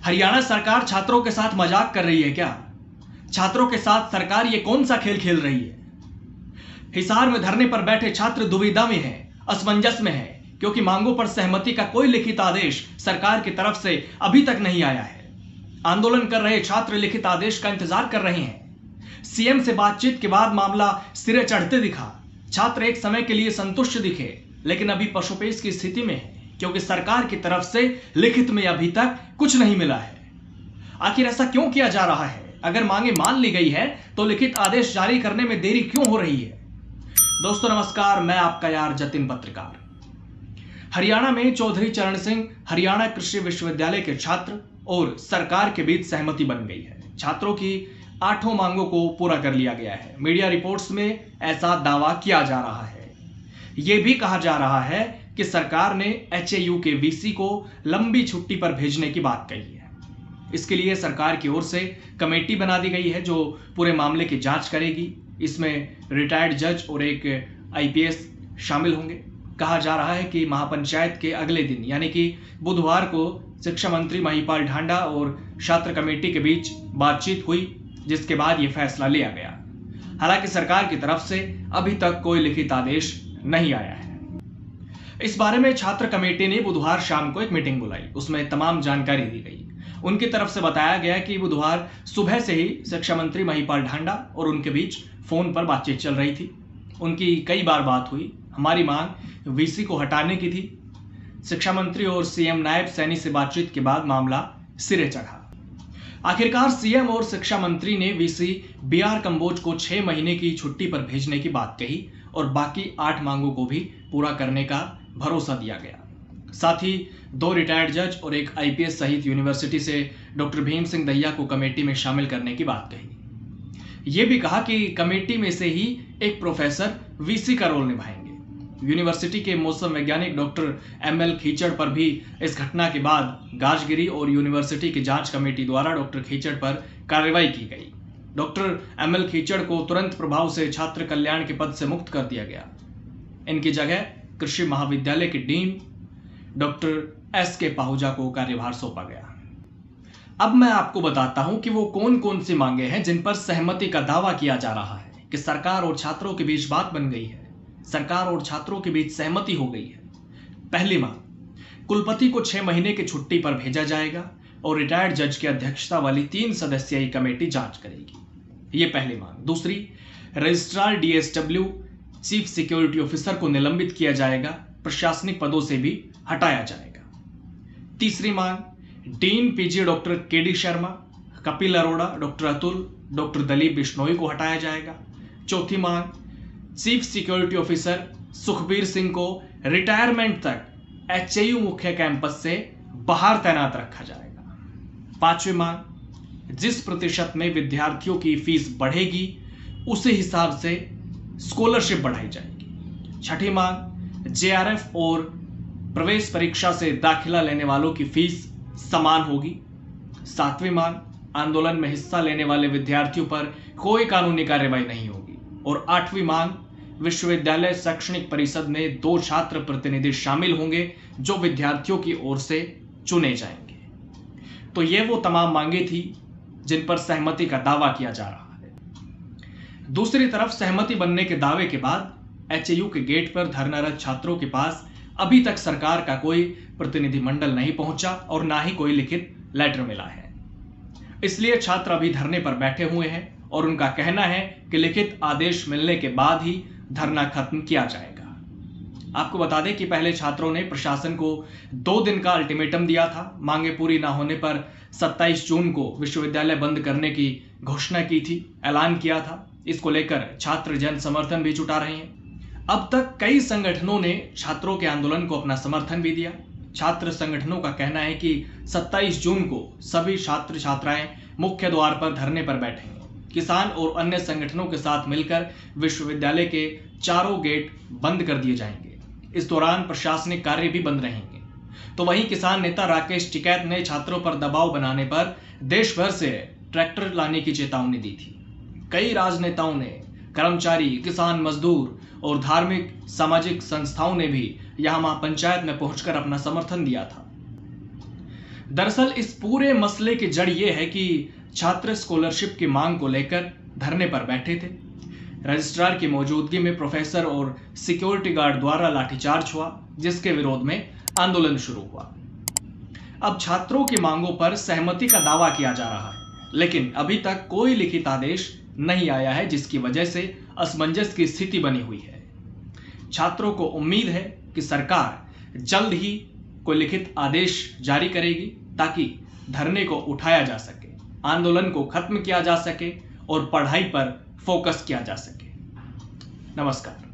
हरियाणा सरकार छात्रों के साथ मजाक कर रही है क्या? छात्रों के साथ सरकार ये कौन सा खेल खेल रही है? हिसार में धरने पर बैठे छात्र दुविधा में हैं, असमंजस में हैं, क्योंकि मांगों पर सहमति का कोई लिखित आदेश सरकार की तरफ से अभी तक नहीं आया है। आंदोलन कर रहे छात्र लिखित आदेश का इंतजार कर रहे हैं। सीएम से बातचीत के बाद मामला सिरे चढ़ते दिखा। छात्र एक समय के लिए संतुष्ट दिखे, लेकिन अभी पशुपेश की स्थिति में है, क्योंकि सरकार की तरफ से लिखित में अभी तक कुछ नहीं मिला है। आखिर ऐसा क्यों किया जा रहा है? अगर मांगे मान ली गई है तो लिखित आदेश जारी करने में देरी क्यों हो रही है? दोस्तों नमस्कार, मैं आपका यार जतिन पत्रकार। हरियाणा में चौधरी चरण सिंह हरियाणा कृषि विश्वविद्यालय के छात्र और सरकार के बीच सहमति बन गई है। छात्रों की 8 मांगों को पूरा कर लिया गया है। मीडिया रिपोर्ट्स में ऐसा दावा किया जा रहा है। यह भी कहा जा रहा है कि सरकार ने एचएयू के वीसी को लंबी छुट्टी पर भेजने की बात कही है। इसके लिए सरकार की ओर से कमेटी बना दी गई है जो पूरे मामले की जांच करेगी। इसमें रिटायर्ड जज और एक आईपीएस शामिल होंगे। कहा जा रहा है कि महापंचायत के अगले दिन यानी कि बुधवार को शिक्षा मंत्री महिपाल ढांडा और छात्र कमेटी के बीच बातचीत हुई, जिसके बाद यह फैसला लिया गया। हालांकि सरकार की तरफ से अभी तक कोई लिखित आदेश नहीं आया है। इस बारे में छात्र कमेटी ने बुधवार शाम को एक मीटिंग बुलाई। उसमें तमाम जानकारी दी गई। उनकी तरफ से बताया गया कि बुधवार सुबह से ही शिक्षा मंत्री महिपाल ढांडा और उनके बीच फोन पर बातचीत चल रही थी। उनकी कई बार बात हुई। हमारी मांग वीसी को हटाने की थी। शिक्षा मंत्री और सीएम नायब सैनी से बातचीत के बाद मामला सिरे चढ़ा। आखिरकार सीएम और शिक्षा मंत्री ने वीसी बीआर कंबोज को 6 महीने की छुट्टी पर भेजने की बात कही और बाकी 8 मांगों को भी पूरा करने का भरोसा दिया गया। साथ ही 2 रिटायर्ड जज और एक आईपीएस सहित यूनिवर्सिटी से डॉक्टर भीम सिंह दहिया को कमेटी में शामिल करने की बात कही। यह भी कहा कि कमेटी में से ही एक प्रोफेसर वीसी का रोल निभाएंगे। यूनिवर्सिटी के मौसम वैज्ञानिक डॉक्टर एमएल खीचड़ पर भी इस घटना के बाद गाजगिरी और यूनिवर्सिटी की जांच कमेटी द्वारा डॉक्टर खीचड़ पर कार्रवाई की गई। डॉक्टर एमएल खीचड़ को तुरंत प्रभाव से छात्र कल्याण के पद से मुक्त कर दिया गया। इनकी जगह कृषि महाविद्यालय के डीन डॉक्टर एसके पाहुजा को कार्यभार सौंपा गया। अब मैं आपको बताता हूं कि वो कौन कौन सी मांगे हैं जिन पर सहमति का दावा किया जा रहा है कि सरकार और छात्रों के बीच बात बन गई है, सरकार और छात्रों के बीच सहमति हो गई है। पहली मांग, कुलपति को 6 महीने की छुट्टी पर भेजा जाएगा और रिटायर्ड जज की अध्यक्षता वाली 3 सदस्यीय कमेटी जांच करेगी। यह पहली मांग। दूसरी, registrar DSW chief security officer को निलंबित किया जाएगा, प्रशासनिक पदों से भी हटाया जाएगा। तीसरी मांग, dean PG doctor KD Sharma, Kapil Arora, doctor Atul, doctor Dalip Bishnoi को हटाया जाएगा। चौथी मांग, chief security officer Sukhbir Singh को रिटायरमेंट तक एचएयू मुख्य कैंपस से बाहर तैनात रखा जाएगा। पांचवी मांग, जिस प्रतिशत में विद्यार्थियों की फीस बढ़ेगी उसी हिसाब से स्कॉलरशिप बढ़ाई जाएगी। छठी मांग, जेआरएफ और प्रवेश परीक्षा से दाखिला लेने वालों की फीस समान होगी। सातवीं मांग, आंदोलन में हिस्सा लेने वाले विद्यार्थियों पर कोई कानूनी कार्रवाई नहीं होगी। और 8वीं मांग, विश्वविद्यालय शैक्षणिक परिषद में 2 छात्र प्रतिनिधि शामिल होंगे जो विद्यार्थियों की ओर से चुने जाएंगे। तो ये वो तमाम मांगे थी जिन पर सहमति का दावा किया जा रहा है। दूसरी तरफ सहमति बनने के दावे के बाद एचएयू के गेट पर धरनारत छात्रों के पास अभी तक सरकार का कोई प्रतिनिधिमंडल नहीं पहुंचा और ना ही कोई लिखित लेटर मिला है। इसलिए छात्र अभी धरने पर बैठे हुए हैं और उनका कहना है कि लिखित आदेश मिलने के बाद ही धरना खत्म किया जाएगा। आपको बता दें कि पहले छात्रों ने प्रशासन को 2 दिन का अल्टीमेटम दिया था। मांगे पूरी ना होने पर 27 जून को विश्वविद्यालय बंद करने की घोषणा की थी, ऐलान किया था। इसको लेकर छात्र जन समर्थन भी जुटा रहे हैं। अब तक कई संगठनों ने छात्रों के आंदोलन को अपना समर्थन भी दिया। छात्र संगठनों का कहना है कि 27 जून को सभी छात्र छात्राएं मुख्य द्वार पर धरने पर बैठेंगे। किसान और अन्य संगठनों के साथ मिलकर विश्वविद्यालय के चारों गेट बंद कर दिए जाएंगे। इस दौरान प्रशासनिक कार्य भी बंद रहेंगे। तो वहीं किसान नेता राकेश टिकैत ने छात्रों पर दबाव बनाने पर देश भर से ट्रैक्टर लाने की चेतावनी दी थी। कई राजनेताओं ने, कर्मचारी, किसान, मजदूर और धार्मिक सामाजिक संस्थाओं ने भी यहां महापंचायत में पहुंचकर अपना समर्थन दिया था। दरअसल इस पूरे मसले की जड़ यह है कि छात्र स्कॉलरशिप की मांग को लेकर धरने पर बैठे थे। रजिस्ट्रार की मौजूदगी में प्रोफेसर और सिक्योरिटी गार्ड द्वारा लाठीचार्ज हुआ, जिसके विरोध में आंदोलन शुरू हुआ। अब छात्रों की मांगों पर सहमति का दावा किया जा रहा है, लेकिन अभी तक कोई लिखित आदेश नहीं आया है, जिसकी वजह से असमंजस की स्थिति बनी हुई है। छात्रों को उम्मीद है कि सरकार जल्द ही कोई लिखित आदेश जारी करेगी ताकि धरने को उठाया जा सके, आंदोलन को खत्म किया जा सके और पढ़ाई पर फोकस किया जा सके। नमस्कार।